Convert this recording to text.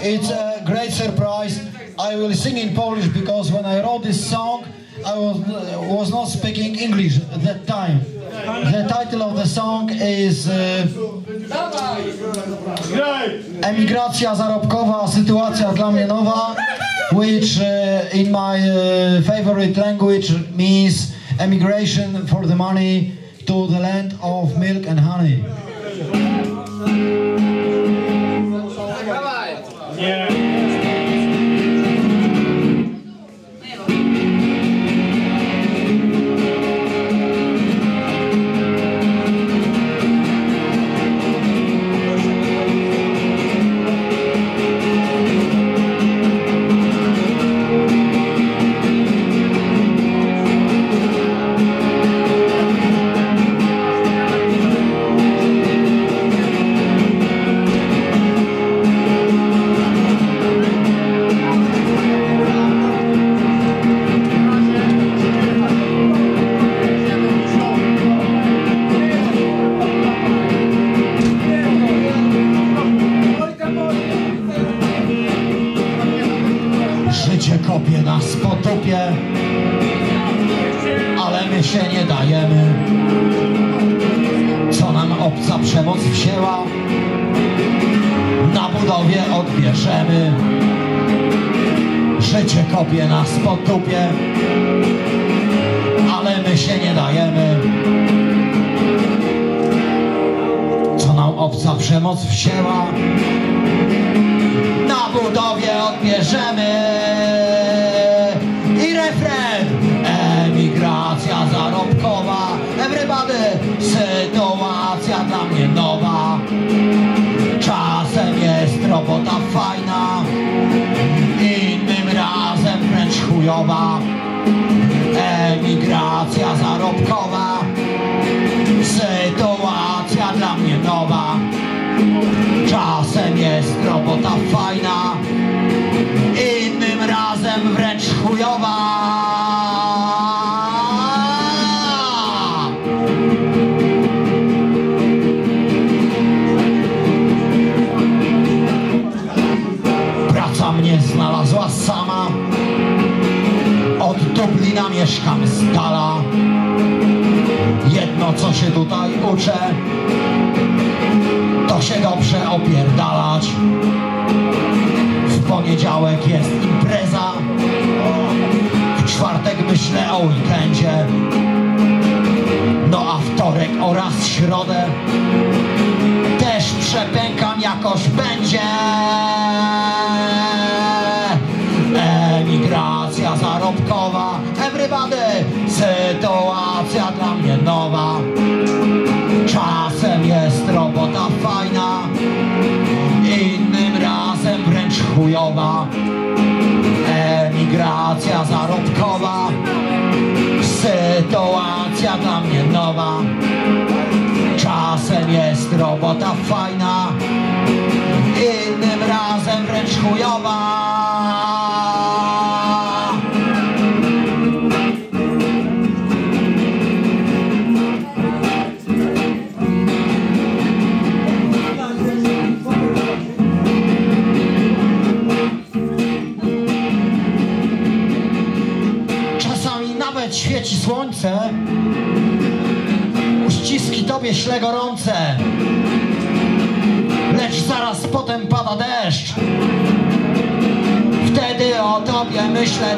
It's a great surprise. I will sing in Polish because when I wrote this song, I was not speaking English at that time. The title of the song is Emigracja zarobkowa, sytuacja dla mnie nowa, which in my favorite language means emigration for the money to the land of milk and honey. Życie kopie nas po tupie, ale my się nie dajemy. Co nam obca przemoc wzięła, na budowie odbierzemy. Życie kopie nas po tupie, ale my się nie dajemy. Co nam obca przemoc wzięła, na budowie odbierzemy. I refren! Emigracja zarobkowa, everybody! Sytuacja dla mnie nowa. Czasem jest robota fajna, innym razem wręcz chujowa. Emigracja zarobkowa, sytuacja dla mnie nowa. Czasem jest robota fajna, innym razem wręcz chujowa. Praca mnie znalazła sama, od Dublina mieszkam z dala. Jedno co się tutaj uczę, to się dobrze opierdalać. W poniedziałek jest impreza, w czwartek myślę o weekendzie, no a wtorek oraz środę też przepękam jakoś będzie. Emigracja zarobkowa, everybody! Sytuacja dla mnie nowa. Czasem jest robota fajna, innym razem wręcz chujowa. Emigracja zarobkowa, sytuacja dla mnie nowa. Czasem jest robota fajna, innym razem wręcz chujowa. Świeci słońce, uściski tobie śle gorące, lecz zaraz potem pada deszcz. Wtedy o tobie myślę